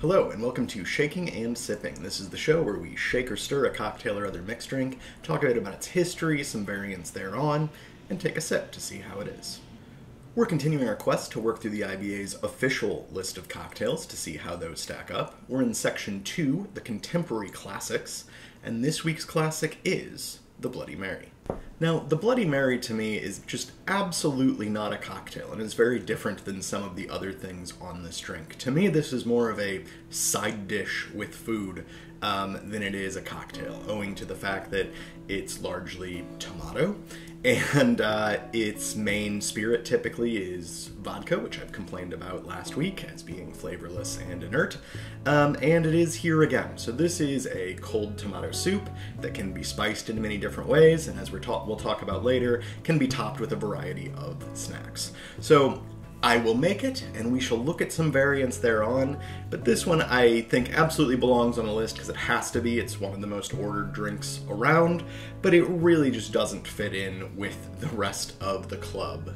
Hello and welcome to Shaking and Sipping. This is the show where we shake or stir a cocktail or other mixed drink, talk a bit about its history, some variants thereon, and take a sip to see how it is. We're continuing our quest to work through the IBA's official list of cocktails to see how those stack up. We're in section 2, the contemporary classics, and this week's classic is the Bloody Mary. Now, the Bloody Mary to me is just absolutely not a cocktail and is very different than some of the other things on this drink. To me, this is more of a side dish with food than it is a cocktail, owing to the fact that it's largely tomato, and its main spirit typically is vodka, which I've complained about last week as being flavorless and inert, and it is here again. So this is a cold tomato soup that can be spiced in many different ways, and as we'll talk about later, can be topped with a variety of snacks. So I will make it, and we shall look at some variants thereon, but this one I think absolutely belongs on the list because it has to be. It's one of the most ordered drinks around, but it really just doesn't fit in with the rest of the club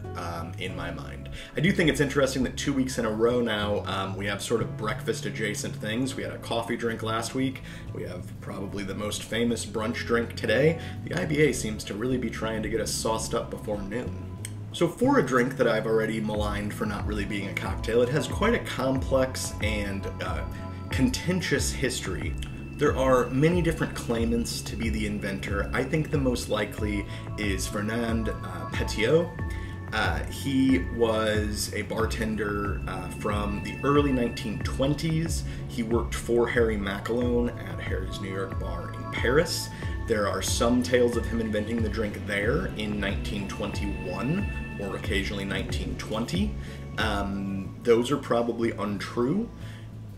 in my mind. I do think it's interesting that 2 weeks in a row now we have sort of breakfast adjacent things. We had a coffee drink last week. We have probably the most famous brunch drink today. The IBA seems to really be trying to get us sauced up before noon. So for a drink that I've already maligned for not really being a cocktail, it has quite a complex and contentious history. There are many different claimants to be the inventor. I think the most likely is Fernand Petiot. He was a bartender from the early 1920s. He worked for Harry Macalone at Harry's New York bar in Paris. There are some tales of him inventing the drink there in 1921 or occasionally 1920. Those are probably untrue.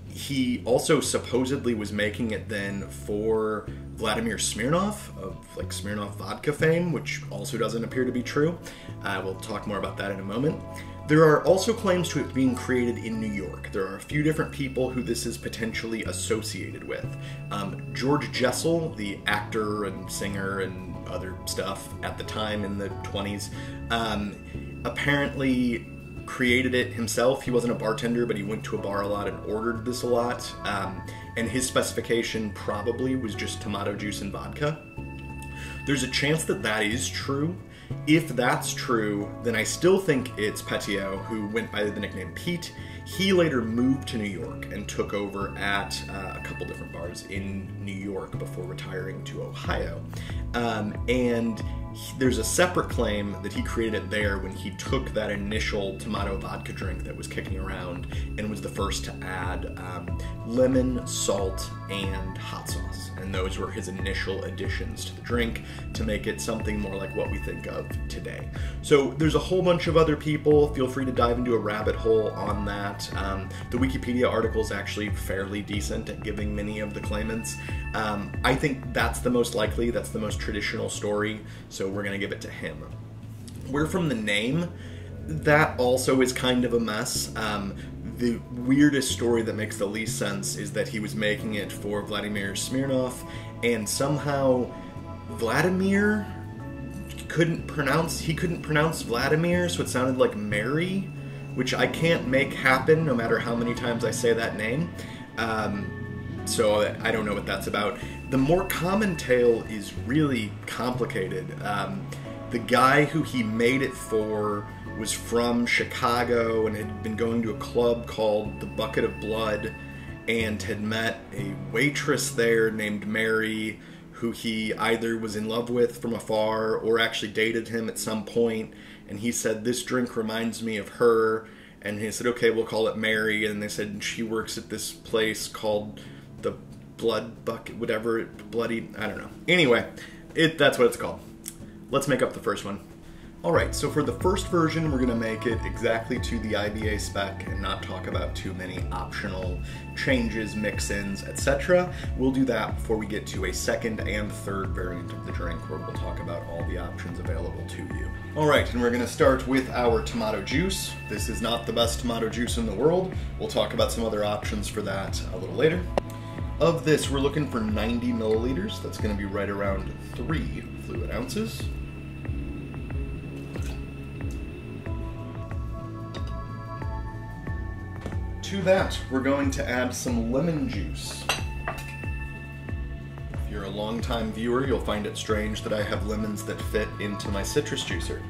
He also supposedly was making it then for Vladimir Smirnov of like Smirnov vodka fame, which also doesn't appear to be true. We'll talk more about that in a moment. There are also claims to it being created in New York. There are a few different people who this is potentially associated with. George Jessel, the actor and singer and other stuff at the time in the 20s, apparently created it himself. He wasn't a bartender, but he went to a bar a lot and ordered this a lot. And his specification probably was just tomato juice and vodka. There's a chance that that is true. If that's true, then I still think it's Petiot, who went by the nickname Pete. He later moved to New York and took over at a couple different bars in New York before retiring to Ohio. And there's a separate claim that he created it there when he took that initial tomato vodka drink that was kicking around and was the first to add lemon, salt, and hot sauce. And those were his initial additions to the drink to make it something more like what we think of today. So there's a whole bunch of other people. Feel free to dive into a rabbit hole on that. The Wikipedia article is actually fairly decent at giving many of the claimants. I think that's the most likely, that's the most traditional story, so we're gonna give it to him. Where from the name, that also is kind of a mess. The weirdest story that makes the least sense is that he was making it for Vladimir Smirnov, and somehow Vladimir couldn't pronounce Vladimir, so it sounded like Mary, which I can't make happen no matter how many times I say that name. So I don't know what that's about. The more common tale is really complicated. The guy who he made it for was from Chicago and had been going to a club called the Bucket of Blood and had met a waitress there named Mary, who he either was in love with from afar or actually dated him at some point. And he said, "This drink reminds me of her." And he said, "Okay, we'll call it Mary." And they said, "She works at this place called the Blood Bucket, whatever, Bloody," I don't know. Anyway, that's what it's called. Let's make up the first one. Alright, so for the first version, we're going to make it exactly to the IBA spec and not talk about too many optional changes, mix-ins, etc. We'll do that before we get to a second and third variant of the drink, where we'll talk about all the options available to you. Alright, and we're going to start with our tomato juice. This is not the best tomato juice in the world. We'll talk about some other options for that a little later. Of this, we're looking for 90 milliliters. That's going to be right around 3 fluid ounces. To that, we're going to add some lemon juice. If you're a longtime viewer, you'll find it strange that I have lemons that fit into my citrus juicer.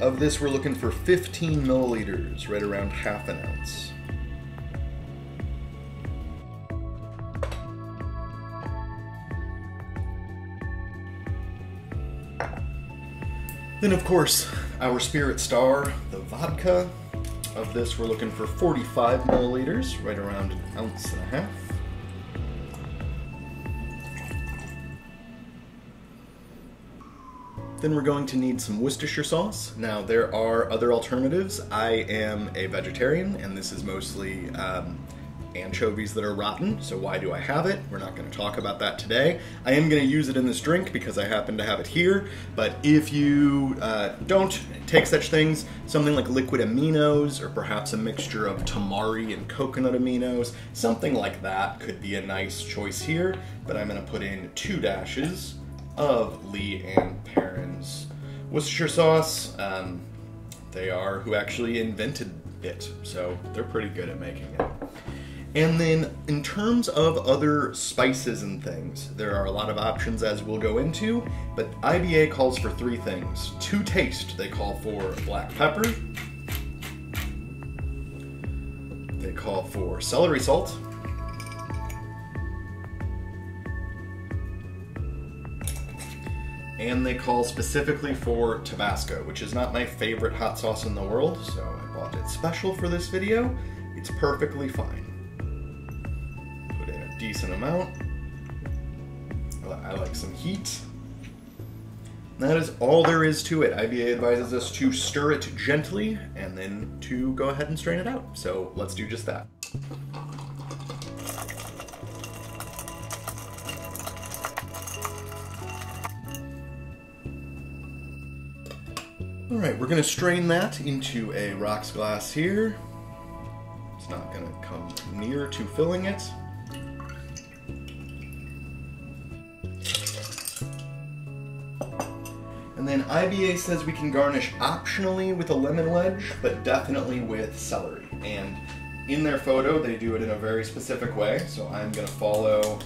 Of this, we're looking for 15 milliliters, right around half an ounce. Then, of course, our spirit star, the vodka. Of this, we're looking for 45 milliliters, right around an ounce and a half. Then we're going to need some Worcestershire sauce. Now, there are other alternatives. I am a vegetarian, and this is mostly anchovies that are rotten, so why do I have it? We're not going to talk about that today. I am going to use it in this drink because I happen to have it here, but if you don't take such things, something like liquid aminos, or perhaps a mixture of tamari and coconut aminos, something like that could be a nice choice here, but I'm going to put in 2 dashes of Lee and Perrin's Worcestershire sauce. They are who actually invented it, so they're pretty good at making it. And then in terms of other spices and things, there are a lot of options as we'll go into, but IBA calls for 3 things. To taste, they call for black pepper, they call for celery salt, and they call specifically for Tabasco, which is not my favorite hot sauce in the world, so I bought it special for this video. It's perfectly fine. Decent amount. I like some heat. That is all there is to it. IBA advises us to stir it gently and then to go ahead and strain it out. So let's do just that. All right, we're gonna strain that into a rocks glass here. It's not gonna come near to filling it. And then IBA says we can garnish optionally with a lemon wedge, but definitely with celery. And in their photo, they do it in a very specific way, so I'm gonna follow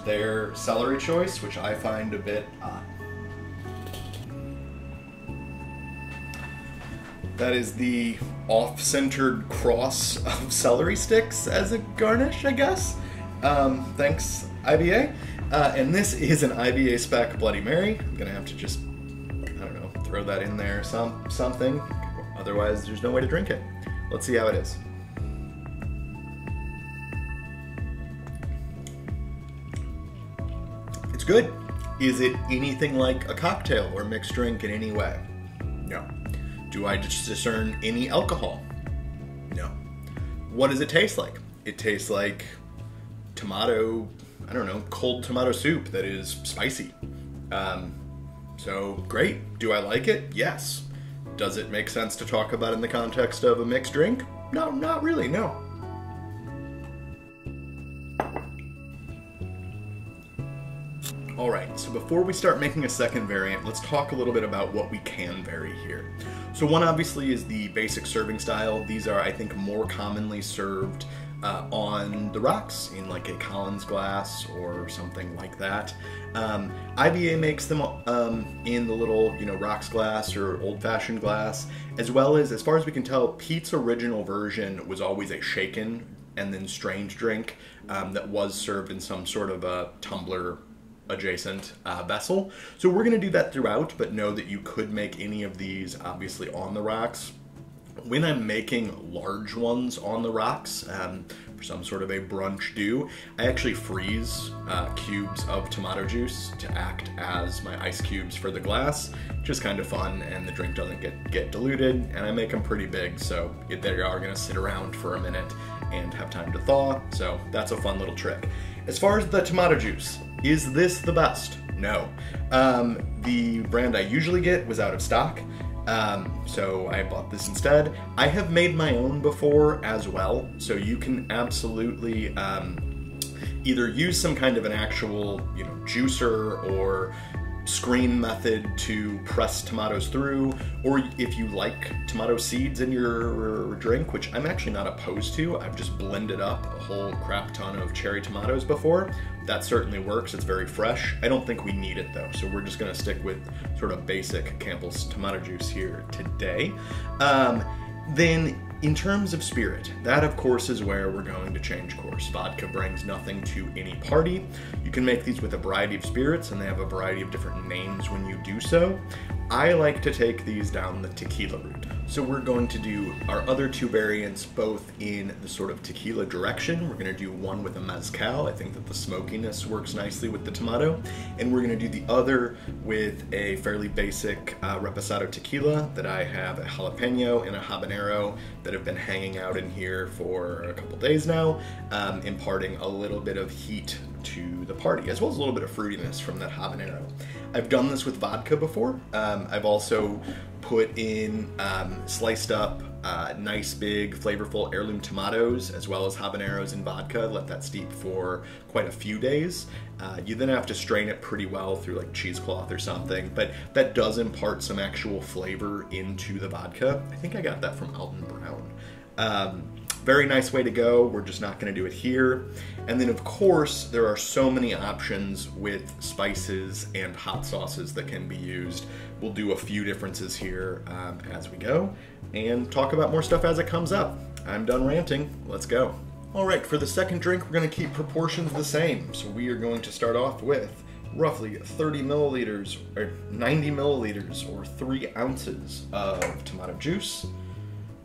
their celery choice, which I find a bit odd. That is the off-centered cross of celery sticks as a garnish, I guess. Thanks, IBA. And this is an IBA spec Bloody Mary. I'm gonna have to just, I don't know, throw that in there, something. Otherwise, there's no way to drink it. Let's see how it is. It's good. Is it anything like a cocktail or mixed drink in any way? No. Do I just discern any alcohol? No. What does it taste like? It tastes like tomato, I don't know, cold tomato soup that is spicy. So great. Do I like it? Yes. Does it make sense to talk about in the context of a mixed drink? No, not really, no. All right, so before we start making a second variant, let's talk a little bit about what we can vary here. So one obviously is the basic serving style. These are, I think, more commonly served on the rocks in like a Collins glass or something like that. IBA makes them in the little, rocks glass or old-fashioned glass, as well as far as we can tell, Pete's original version was always a shaken and then strained drink that was served in some sort of a tumbler adjacent vessel. So we're going to do that throughout, but know that you could make any of these obviously on the rocks. When I'm making large ones on the rocks, for some sort of a brunch do, I actually freeze cubes of tomato juice to act as my ice cubes for the glass. Just kind of fun, and the drink doesn't get diluted, and I make them pretty big, so they are going to sit around for a minute and have time to thaw, so that's a fun little trick. As far as the tomato juice, is this the best? No. The brand I usually get was out of stock, so I bought this instead. I have made my own before as well, so you can absolutely either use some kind of an actual, juicer or screen method to press tomatoes through, or if you like tomato seeds in your drink, which I'm actually not opposed to. I've just blended up a whole crap ton of cherry tomatoes before. That certainly works. It's very fresh. I don't think we need it though, so we're just gonna stick with sort of basic Campbell's tomato juice here today. Then in terms of spirit, that of course is where we're going to change course. Vodka brings nothing to any party. You can make these with a variety of spirits, and they have a variety of different names when you do so. I like to take these down the tequila route. So we're going to do our other two variants both in the sort of tequila direction. We're going to do one with a mezcal. I think that the smokiness works nicely with the tomato. And we're going to do the other with a fairly basic reposado tequila that I have a jalapeno and a habanero that have been hanging out in here for a couple days now, imparting a little bit of heat to the party, as well as a little bit of fruitiness from that habanero. I've done this with vodka before. I've also put in sliced up nice big flavorful heirloom tomatoes as well as habaneros in vodka, let that steep for quite a few days. You then have to strain it pretty well through like cheesecloth or something, but that does impart some actual flavor into the vodka. I think I got that from Alton Brown. Very nice way to go. We're just not going to do it here. And then of course there are so many options with spices and hot sauces that can be used. We'll do a few differences here as we go and talk about more stuff as it comes up. I'm done ranting. Let's go. All right, for the second drink, we're going to keep proportions the same. So we are going to start off with roughly 30 milliliters or 90 milliliters or 3 ounces of tomato juice.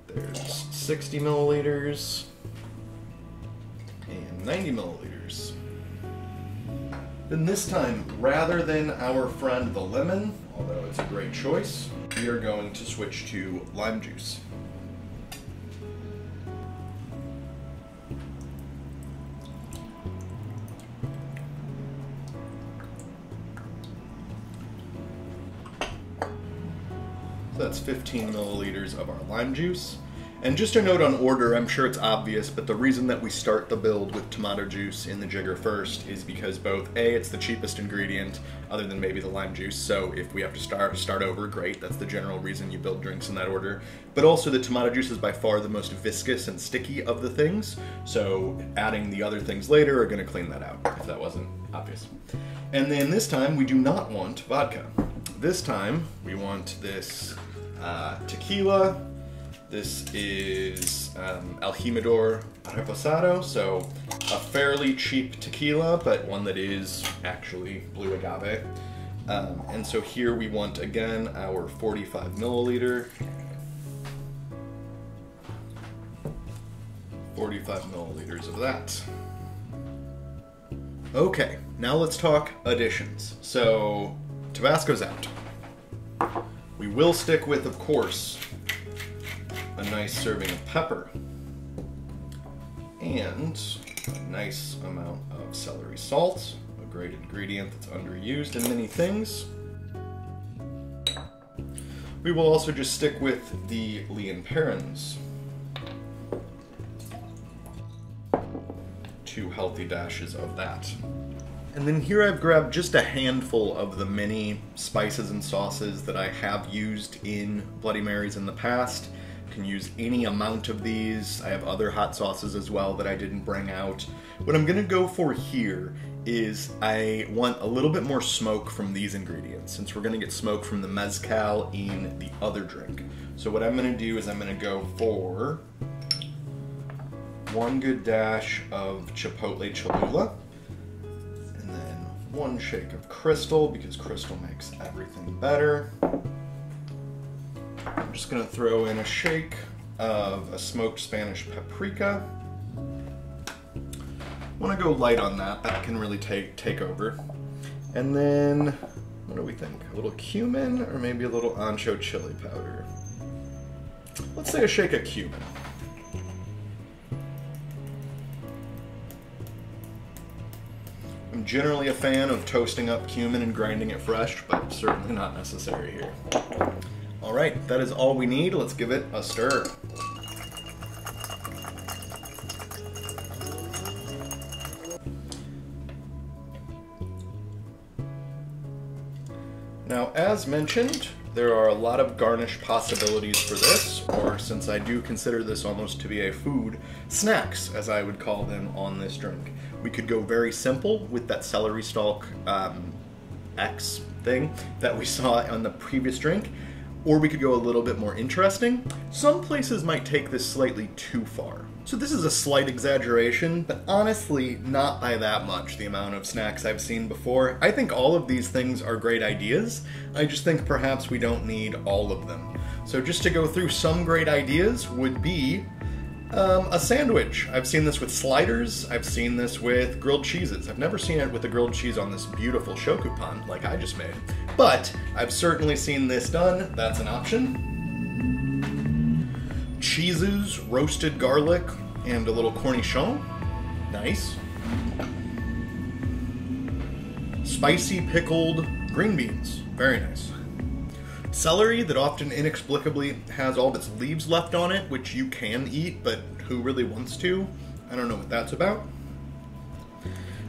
There's 60 milliliters and 90 milliliters. Then this time, rather than our friend the lemon, although it's a great choice, we are going to switch to lime juice. So that's 15 milliliters of our lime juice. And just a note on order, I'm sure it's obvious, but the reason that we start the build with tomato juice in the jigger first is because both A, it's the cheapest ingredient, other than maybe the lime juice, so if we have to start over, great, that's the general reason you build drinks in that order. But also the tomato juice is by far the most viscous and sticky of the things, so adding the other things later are gonna clean that out, if that wasn't obvious. And then this time, we do not want vodka. This time, we want this tequila. This is El Jimador Reposado, so a fairly cheap tequila, but one that is actually blue agave. And so here we want, again, our 45 milliliter. 45 milliliters of that. Okay, now let's talk additions. So, Tabasco's out. We will stick with, of course, a nice serving of pepper and a nice amount of celery salt, a great ingredient that's underused in many things. We will also just stick with the Leon Perrins. 2 healthy dashes of that. And then here I've grabbed just a handful of the many spices and sauces that I have used in Bloody Marys in the past. You can use any amount of these. I have other hot sauces as well that I didn't bring out. What I'm gonna go for here is I want a little bit more smoke from these ingredients, since we're gonna get smoke from the mezcal in the other drink. So what I'm gonna do is I'm gonna go for 1 good dash of Chipotle Cholula, and then 1 shake of Crystal, because Crystal makes everything better. I'm just gonna throw in a shake of a smoked Spanish paprika. Want to go light on that, that can really take over. And then, what do we think? A little cumin, or maybe a little ancho chili powder? Let's say a shake of cumin. I'm generally a fan of toasting up cumin and grinding it fresh, but certainly not necessary here. All right, that is all we need. Let's give it a stir. Now, as mentioned, there are a lot of garnish possibilities for this, or since I do consider this almost to be a food, snacks, as I would call them on this drink. We could go very simple with that celery stalk X thing that we saw on the previous drink, or we could go a little bit more interesting. Some places might take this slightly too far. So this is a slight exaggeration, but honestly, not by that much, the amount of snacks I've seen before. I think all of these things are great ideas. I just think perhaps we don't need all of them. So just to go through some great ideas would be a sandwich. I've seen this with sliders. I've seen this with grilled cheeses. I've never seen it with a grilled cheese on this beautiful shoku pan like I just made. But I've certainly seen this done. That's an option. Cheeses, roasted garlic, and a little cornichon. Nice. Spicy pickled green beans. Very nice. Celery that often inexplicably has all of its leaves left on it, which you can eat, but who really wants to? I don't know what that's about.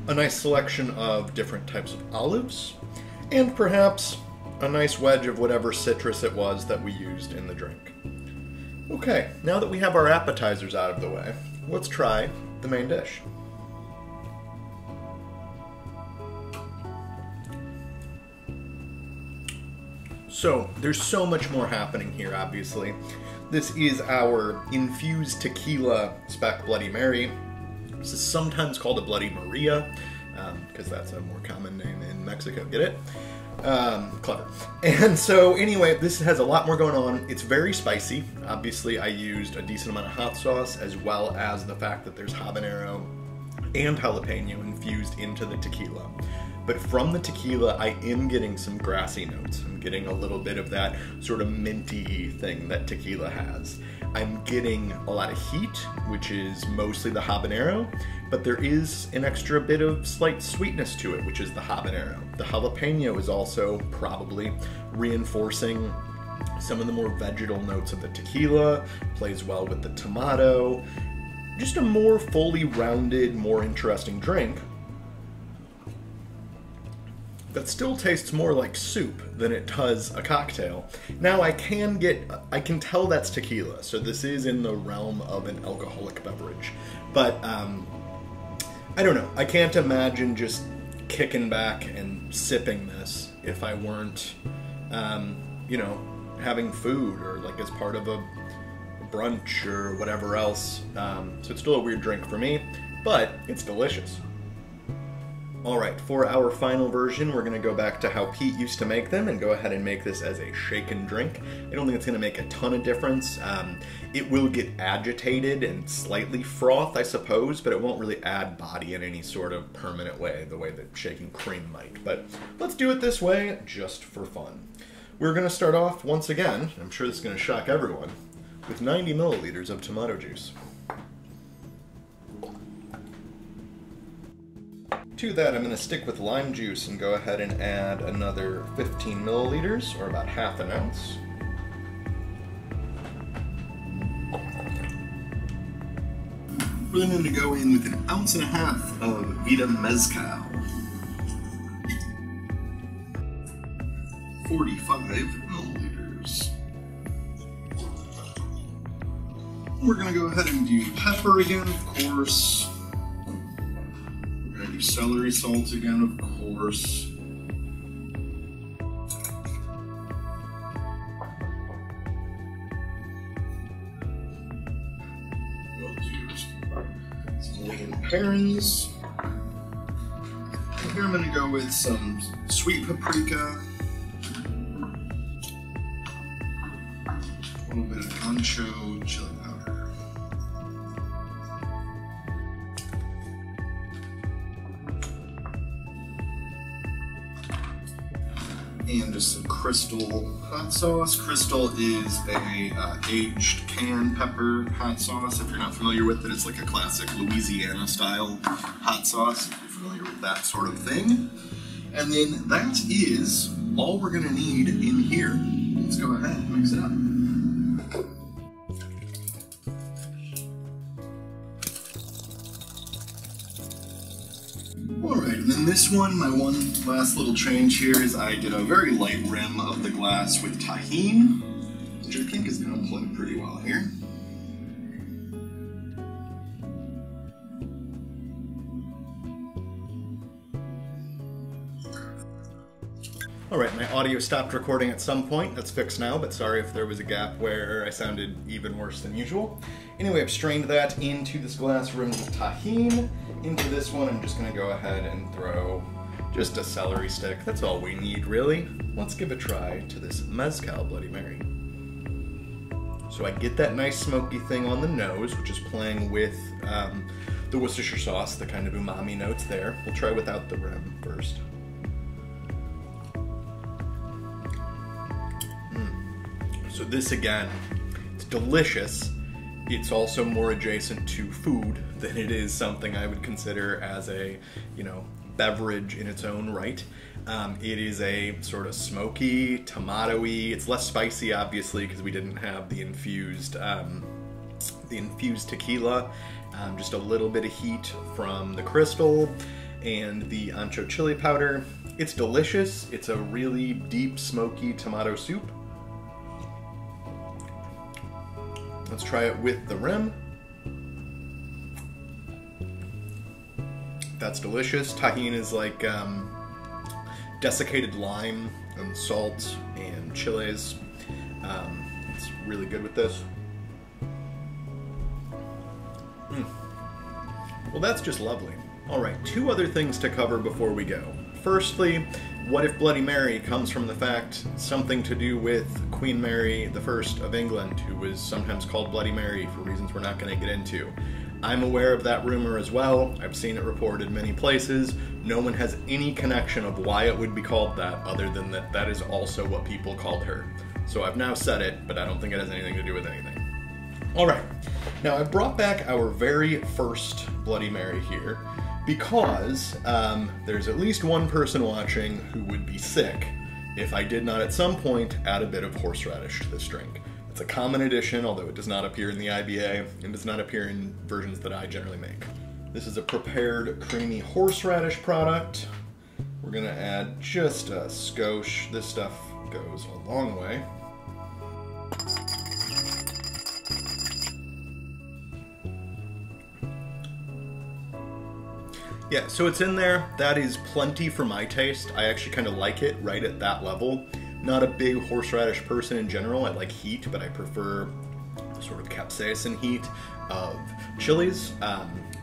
A nice selection of different types of olives, and perhaps a nice wedge of whatever citrus it was that we used in the drink. Okay, now that we have our appetizers out of the way, let's try the main dish. So, there's so much more happening here, obviously. This is our infused tequila Spec Bloody Mary. This is sometimes called a Bloody Maria, because that's a more common name in Mexico, get it? Clever. And so anyway, this has a lot more going on. It's very spicy. Obviously, I used a decent amount of hot sauce, as well as the fact that there's habanero and jalapeno infused into the tequila. But from the tequila, I am getting some grassy notes. I'm getting a little bit of that sort of minty thing that tequila has. I'm getting a lot of heat, which is mostly the habanero, but there is an extra bit of slight sweetness to it, which is the habanero. The jalapeno is also probably reinforcing some of the more vegetal notes of the tequila, plays well with the tomato. Just a more fully rounded, more interesting drink that still tastes more like soup than it does a cocktail. Now I can tell that's tequila, so this is in the realm of an alcoholic beverage. But I don't know, I can't imagine just kicking back and sipping this if I weren't, you know, having food or like as part of a brunch or whatever else. So it's still a weird drink for me, but it's delicious. Alright, for our final version, we're going to go back to how Pete used to make them and go ahead and make this as a shaken drink. I don't think it's going to make a ton of difference. It will get agitated and slightly froth, I suppose, but it won't really add body in any sort of permanent way, the way that shaking cream might. But let's do it this way, just for fun. We're going to start off, once again, I'm sure this is going to shock everyone, with 90 milliliters of tomato juice. To that, I'm going to stick with lime juice and go ahead and add another 15 milliliters, or about half an ounce. We're then going to go in with 1.5 ounces of Vida Mezcal. 45 milliliters. We're going to go ahead and do pepper again, of course. Do celery salt again, of course. We'll do some lean herrings. And here I'm going to go with some sweet paprika, a little bit of ancho chili powder. And just some Crystal hot sauce. Crystal is a aged canned pepper hot sauce. If you're not familiar with it, it's like a classic Louisiana style hot sauce, if you're familiar with that sort of thing. And then that is all we're gonna need in here. Let's go ahead and mix it up. Alright, and then this one, my one last little change here is I did a very light rim of the glass with tahine, which I think is going to play pretty well here. Alright, my audio stopped recording at some point. That's fixed now, but sorry if there was a gap where I sounded even worse than usual. Anyway, I've strained that into this glass rimmed with tahine. Into this one, I'm just going to go ahead and throw just a celery stick. That's all we need, really. Let's give a try to this Mezcal Bloody Mary. So I get that nice smoky thing on the nose, which is playing with the Worcestershire sauce, the kind of umami notes there. We'll try without the rim first. So this, again, it's delicious. It's also more adjacent to food than it is something I would consider as a, beverage in its own right. It is a sort of smoky, tomato-y. It's less spicy, obviously, because we didn't have the infused tequila. Just a little bit of heat from the crystal and the ancho chili powder. It's delicious. It's a really deep, smoky tomato soup. Let's try it with the rim. That's delicious. Tahine is like desiccated lime and salt and chilies. It's really good with this. Well, that's just lovely. All right, two other things to cover before we go. Firstly, what if Bloody Mary comes from the fact something to do with Queen Mary I of England, who was sometimes called Bloody Mary for reasons we're not going to get into? I'm aware of that rumor as well. I've seen it reported many places. No one has any connection of why it would be called that, other than that that is also what people called her. So I've now said it, but I don't think it has anything to do with anything. All right, now I've brought back our very first Bloody Mary here, because there's at least one person watching who would be sick if I did not at some point add a bit of horseradish to this drink. It's a common addition, although it does not appear in the IBA and does not appear in versions that I generally make. This is a prepared creamy horseradish product. We're gonna add just a skosh. This stuff goes a long way. Yeah, so it's in there. That is plenty for my taste. I actually kind of like it right at that level. Not a big horseradish person in general. I like heat, but I prefer the sort of capsaicin heat of chilies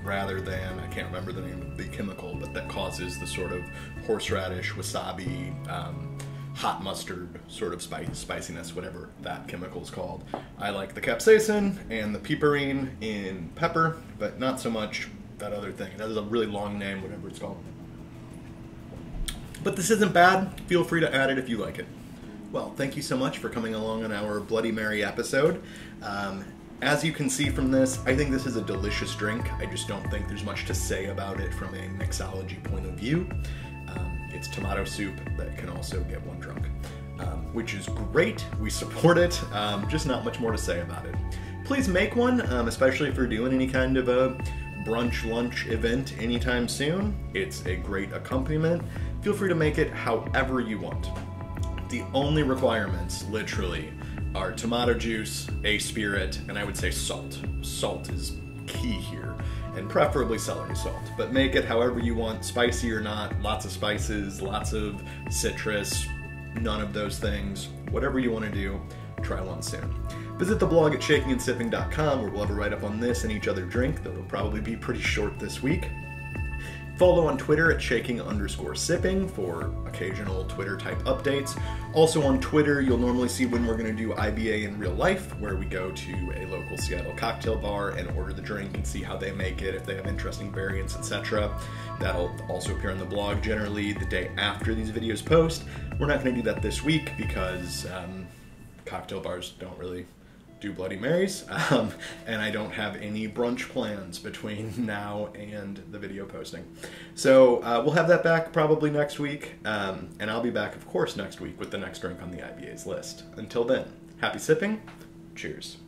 rather than, I can't remember the name of the chemical, but that causes the sort of horseradish, wasabi, hot mustard sort of spiciness, whatever that chemical is called. I like the capsaicin and the piperine in pepper, but not so much that other thing. That is a really long name, whatever it's called. But this isn't bad. Feel free to add it if you like it. Well, thank you so much for coming along on our Bloody Mary episode. As you can see from this, I think this is a delicious drink. I just don't think there's much to say about it from a mixology point of view. It's tomato soup that can also get one drunk, which is great. We support it. Just not much more to say about it. Please make one, especially if you're doing any kind of a brunch, lunch event anytime soon. It's a great accompaniment. Feel free to make it however you want. The only requirements, literally, are tomato juice, a spirit, and I would say salt. Salt is key here, and preferably celery salt. But make it however you want, spicy or not, lots of spices, lots of citrus, none of those things. Whatever you want to do, try one soon. Visit the blog at shakingandsipping.com, where we'll have a write-up on this and each other drink, though it'll probably be pretty short this week. Follow on Twitter at shaking_sipping for occasional Twitter-type updates. Also on Twitter, you'll normally see when we're going to do IBA in real life, where we go to a local Seattle cocktail bar and order the drink and see how they make it, if they have interesting variants, etc. That'll also appear on the blog generally the day after these videos post. We're not going to do that this week because cocktail bars don't really do Bloody Marys, and I don't have any brunch plans between now and the video posting. So we'll have that back probably next week, and I'll be back, of course, next week with the next drink on the IBA's list. Until then, happy sipping, cheers.